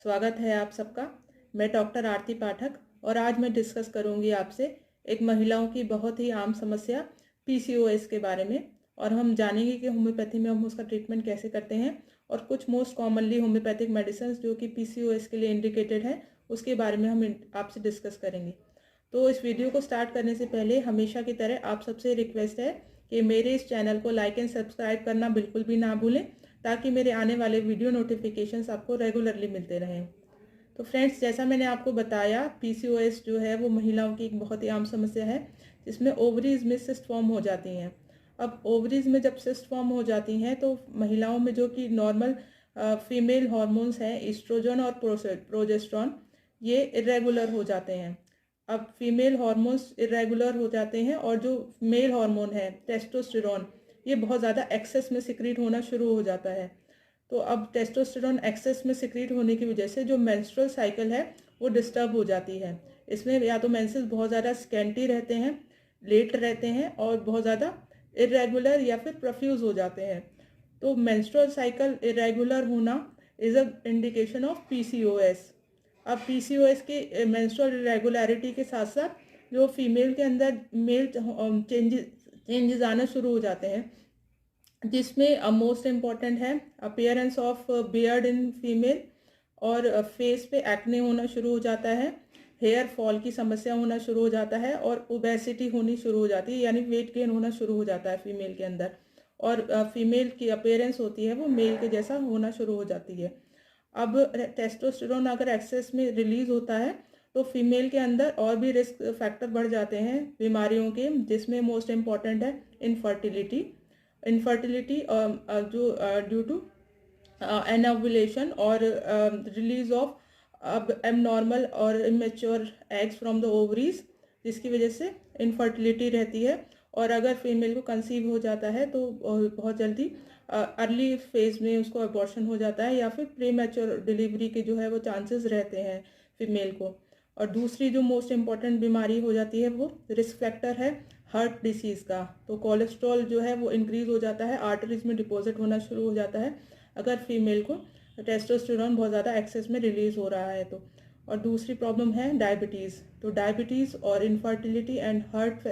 स्वागत है आप सबका। मैं डॉक्टर आरती पाठक और आज मैं डिस्कस करूंगी आपसे एक महिलाओं की बहुत ही आम समस्या पीसीओएस के बारे में। और हम जानेंगे कि होम्योपैथी में हम उसका ट्रीटमेंट कैसे करते हैं और कुछ मोस्ट कॉमनली होम्योपैथिक मेडिसिन जो कि पीसीओएस के लिए इंडिकेटेड है उसके बारे में हम आपसे डिस्कस करेंगे। तो इस वीडियो को स्टार्ट करने से पहले हमेशा की तरह आप सबसे रिक्वेस्ट है कि मेरे इस चैनल को लाइक एंड सब्सक्राइब करना बिल्कुल भी ना भूलें, ताकि मेरे आने वाले वीडियो नोटिफिकेशंस आपको रेगुलरली मिलते रहें। तो फ्रेंड्स, जैसा मैंने आपको बताया, पीसीओएस जो है वो महिलाओं की एक बहुत ही आम समस्या है जिसमें ओवरीज में सिस्ट फॉर्म हो जाती हैं। अब ओवरीज में जब सिस्ट फॉर्म हो जाती हैं तो महिलाओं में जो कि नॉर्मल फीमेल हार्मोन्स हैं, ईस्ट्रोजन और प्रोजेस्टेरॉन, ये इरेगुलर हो जाते हैं। अब फीमेल हार्मोन्स इरेगुलर हो जाते हैं और जो मेल हार्मोन है टेस्टोस्टेरॉन, ये बहुत ज़्यादा एक्सेस में सिक्रीट होना शुरू हो जाता है। तो अब टेस्टोस्टेरॉन एक्सेस में सिक्रीट होने की वजह से जो मेंस्ट्रुअल साइकिल है वो डिस्टर्ब हो जाती है। इसमें या तो मेंसेस बहुत ज़्यादा स्कैंटी रहते हैं, लेट रहते हैं और बहुत ज़्यादा इरेगुलर या फिर प्रोफ्यूज हो जाते हैं। तो मेंस्ट्रुअल साइकिल इरेगुलर होना is a indication of PCOS. अब पीसीओएस के मेंस्ट्रुअल इरेगुलरिटी के साथ साथ जो फीमेल के अंदर मेल चेंजेस आना शुरू हो जाते हैं, जिसमें मोस्ट इम्पॉर्टेंट है appearance of beard in female, और फेस पे एक्ने होना शुरू हो जाता है, हेयर फॉल की समस्या होना शुरू हो जाता है और ओबेसिटी होनी शुरू हो जाती है, यानी वेट गेन होना शुरू हो जाता है फीमेल के अंदर। और फीमेल की अपीयरेंस होती है वो मेल के जैसा होना शुरू हो जाती है। अब टेस्टोस्टेरोन अगर एक्सेस में रिलीज होता है तो फीमेल के अंदर और भी रिस्क फैक्टर बढ़ जाते हैं बीमारियों के, जिसमें मोस्ट इम्पॉर्टेंट है इनफर्टिलिटी। इनफर्टिलिटी जो ड्यू टू एनोवुलेशन और रिलीज ऑफ अब एबनॉर्मल और immature eggs from the ovaries, जिसकी वजह से इनफर्टिलिटी रहती है। और अगर फीमेल को कंसीव हो जाता है तो बहुत जल्दी अर्ली फेज में उसको अबॉर्शन हो जाता है या फिर प्री मैच्योर डिलीवरी के जो है वो चांसेस रहते हैं फीमेल को। और दूसरी जो मोस्ट इम्पॉर्टेंट बीमारी हो जाती है वो रिस्क फैक्टर है हार्ट डिसीज़ का। तो कोलेस्ट्रॉल जो है वो इंक्रीज हो जाता है, आर्टरीज में डिपॉजिट होना शुरू हो जाता है अगर फीमेल को टेस्टोस्टेरोन बहुत ज़्यादा एक्सेस में रिलीज हो रहा है तो। और दूसरी प्रॉब्लम है डायबिटीज़। तो डायबिटीज़ और infertility and heart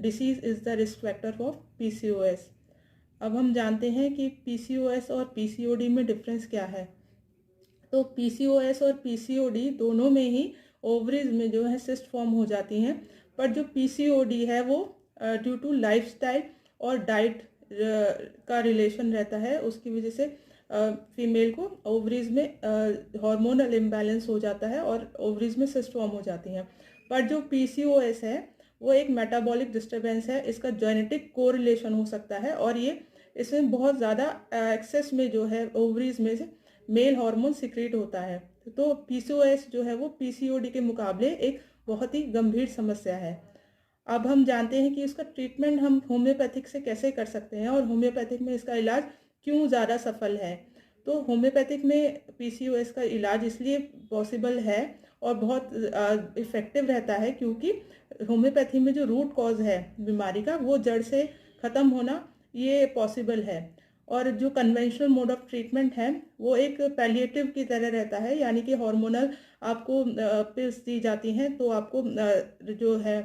disease is the risk factor of PCOS. अब हम जानते हैं कि पीसीओएस और पीसीओडी में डिफरेंस क्या है। तो पीसीओएस और पीसीओडी दोनों में ही ओवरीज में जो है सिस्ट फॉर्म हो जाती हैं, पर जो पीसीओडी है वो ड्यू टू लाइफस्टाइल और डाइट का रिलेशन रहता है, उसकी वजह से फीमेल को ओवरीज में हार्मोनल इम्बैलेंस हो जाता है और ओवरीज में सिस्ट फॉर्म हो जाती हैं। पर जो पीसीओएस है वो एक मेटाबॉलिक डिस्टर्बेंस है, इसका जेनेटिक कोरिलेशन हो सकता है और ये इसमें बहुत ज़्यादा एक्सेस में जो है ओवरीज में से मेल हार्मोन सिक्रीट होता है। तो पीसीओएस जो है वो पीसीओडी के मुकाबले एक बहुत ही गंभीर समस्या है। अब हम जानते हैं कि इसका ट्रीटमेंट हम होम्योपैथिक से कैसे कर सकते हैं और होम्योपैथिक में इसका इलाज क्यों ज़्यादा सफल है। तो होम्योपैथिक में पीसीओएस का इलाज इसलिए पॉसिबल है और बहुत इफ़ेक्टिव रहता है क्योंकि होम्योपैथी में जो रूट कॉज है बीमारी का वो जड़ से ख़त्म होना ये पॉसिबल है। और जो कन्वेंशनल मोड ऑफ ट्रीटमेंट है वो एक पैलिएटिव की तरह रहता है, यानी कि हार्मोनल आपको पिल्स दी जाती हैं, तो आपको जो है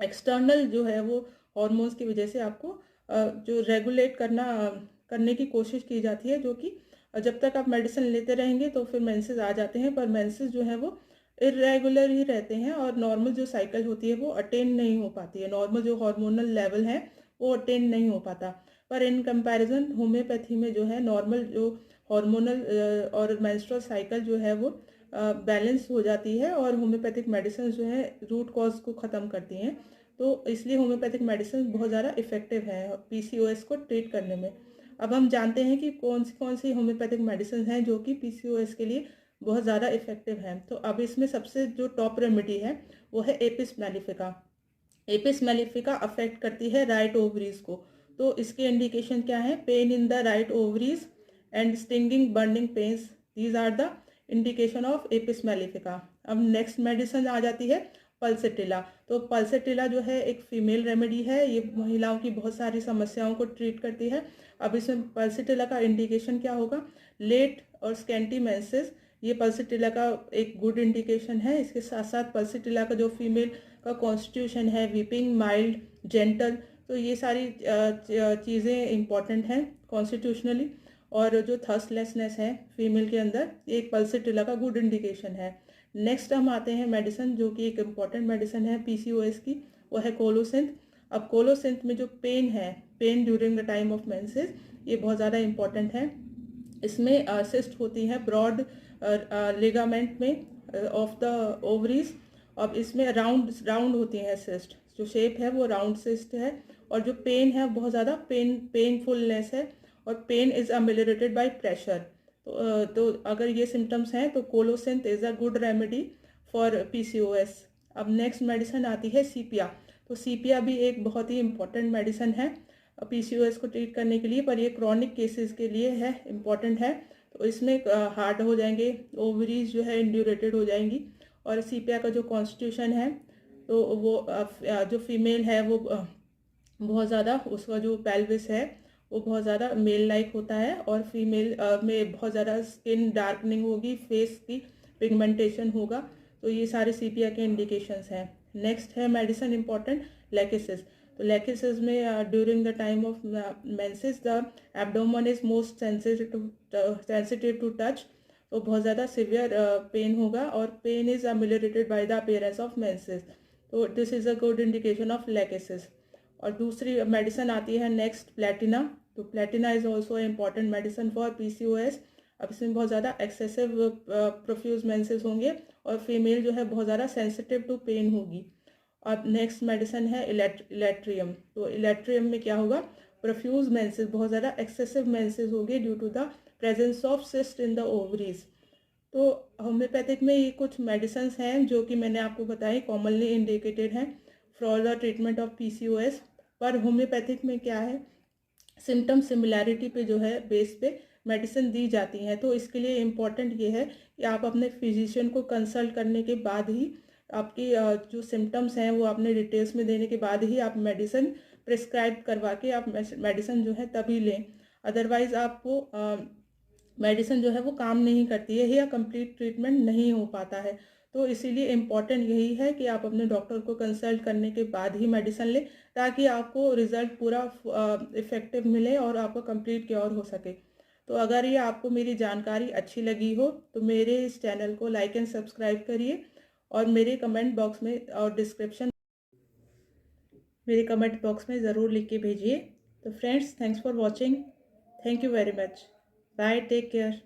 एक्सटर्नल जो है वो हार्मोन्स की वजह से आपको जो रेगुलेट करने की कोशिश की जाती है, जो कि जब तक आप मेडिसिन लेते रहेंगे तो फिर मेंसेस आ जाते हैं, पर मेंसेस जो है वो इरेगुलर ही रहते हैं और नॉर्मल जो साइकिल होती है वो अटेन नहीं हो पाती है, नॉर्मल जो हार्मोनल लेवल है वो अटेन नहीं हो पाता। पर इन कंपैरिजन होम्योपैथी में जो है नॉर्मल जो हार्मोनल और मेंस्ट्रुअल साइकिल जो है वो बैलेंस हो जाती है और होम्योपैथिक मेडिसिन जो है रूट कॉज को ख़त्म करती हैं। तो इसलिए होम्योपैथिक मेडिसिन बहुत ज़्यादा इफेक्टिव है पीसीओएस को ट्रीट करने में। अब हम जानते हैं कि कौन सी होम्योपैथिक मेडिसिन हैं जो कि पीसीओएस के लिए बहुत ज़्यादा इफेक्टिव हैं। तो अब इसमें सबसे जो टॉप रेमेडी है वो है Apis mellifica. Apis mellifica affect करती है राइट ओवरीज को। तो इसके इंडिकेशन क्या है? Pain in the right ovaries and stinging burning pains, these are the indication of apis mellifica. अब नेक्स्ट मेडिसिन आ जाती है पल्सेटिला। तो पल्सेटिला जो है एक फीमेल रेमेडी है, ये महिलाओं की बहुत सारी समस्याओं को ट्रीट करती है। अब इसमें पल्सेटिला का इंडिकेशन क्या होगा? लेट और स्कैंटी मेंसेस ये पल्सिटिला का एक गुड इंडिकेशन है। इसके साथ साथ पल्सिटिला का जो फीमेल का कॉन्स्टिट्यूशन है, वीपिंग, माइल्ड, जेंटल, तो ये सारी चीज़ें इंपॉर्टेंट हैं कॉन्स्टिट्यूशनली। और जो थर्स्टलेसनेस है फीमेल के अंदर, ये एक पल्सिटिला का गुड इंडिकेशन है। नेक्स्ट हम आते हैं मेडिसिन, जो कि एक इम्पॉर्टेंट मेडिसिन है पीसीओएस की, वो है कोलोसिंथ। अब कोलोसिंथ में जो पेन है, pen during the time of menses, ये बहुत ज़्यादा इम्पॉर्टेंट है। इसमें सिस्ट होती है ब्रॉड लिगामेंट में ऑफ द ओवरीज। अब इसमें राउंड राउंड होती हैं सिस्ट, जो शेप है वो राउंड सिस्ट है। और जो पेन है बहुत ज़्यादा पेनफुलनेस है, और पेन इज़ अमेलियोरेटेड बाय प्रेशर। तो अगर ये सिम्टम्स हैं तो colocynth is a good remedy for PCOS. अब नेक्स्ट मेडिसिन आती है सीपिया। तो सीपिया भी एक बहुत ही इम्पॉर्टेंट मेडिसिन है पीसीओएस को ट्रीट करने के लिए, पर ये क्रॉनिक केसेस के लिए है, इम्पॉर्टेंट है। तो इसमें हार्ड हो जाएंगे, ओवरीज जो है इंड्यूरेटेड हो जाएंगी। और सीपिया का जो कॉन्स्टिट्यूशन है, तो वो जो फीमेल है वो बहुत ज़्यादा, उसका जो पेल्विस है वो बहुत ज़्यादा मेल लाइक होता है, और फीमेल में बहुत ज़्यादा स्किन डार्कनिंग होगी, फेस की पिगमेंटेशन होगा। तो ये सारे सीपिया के इंडिकेशंस हैं। नेक्स्ट है मेडिसिन इम्पॉर्टेंट, लेकिसिस। तो लेकिसिस में during the time of menses the abdomen is most sensitive to touch. तो बहुत ज़्यादा सिवियर पेन होगा, और pain is ameliorated by the appearance of menses. तो this is a good indication of Lachesis. और दूसरी मेडिसिन आती है नेक्स्ट, प्लेटिना। तो Platina is also important medicine for PCOS. अब इसमें बहुत ज़्यादा एक्सेसिव प्रोफ्यूज मेंसेस होंगे, और फीमेल जो है बहुत ज़्यादा सेंसिटिव टू पेन होगी। अब नेक्स्ट मेडिसिन है इलेट्रियम। तो इलेट्रियम में क्या होगा, प्रोफ्यूज मेंसेस, बहुत ज़्यादा एक्सेसिव मेंसेस होंगे due to the presence of cyst in the ovaries. तो होम्योपैथिक में ये कुछ मेडिसिन हैं जो कि मैंने आपको बताई, कॉमनली इंडिकेटेड हैं for the treatment of PCOS. पर होम्योपैथिक में क्या है, सिम्टम सिमिलैरिटी पे जो है बेस पे मेडिसिन दी जाती हैं। तो इसके लिए इम्पॉर्टेंट ये है कि आप अपने फिजिशियन को कंसल्ट करने के बाद ही, आपकी जो सिम्टम्स हैं वो आपने डिटेल्स में देने के बाद ही आप मेडिसिन प्रिस्क्राइब करवा के आप मेडिसिन जो है तभी लें। अदरवाइज़ आपको मेडिसिन जो है वो काम नहीं करती है, या कंप्लीट ट्रीटमेंट नहीं हो पाता है। तो इसीलिए इम्पॉर्टेंट यही है कि आप अपने डॉक्टर को कंसल्ट करने के बाद ही मेडिसिन लें, ताकि आपको रिजल्ट पूरा इफ़ेक्टिव मिले और आपका कंप्लीट क्योर हो सके। तो अगर ये आपको मेरी जानकारी अच्छी लगी हो तो मेरे इस चैनल को लाइक एंड सब्सक्राइब करिए, और मेरे कमेंट बॉक्स में और मेरे कमेंट बॉक्स में ज़रूर लिख के भेजिए। तो friends, thanks for watching. Thank you very much. Bye, take care.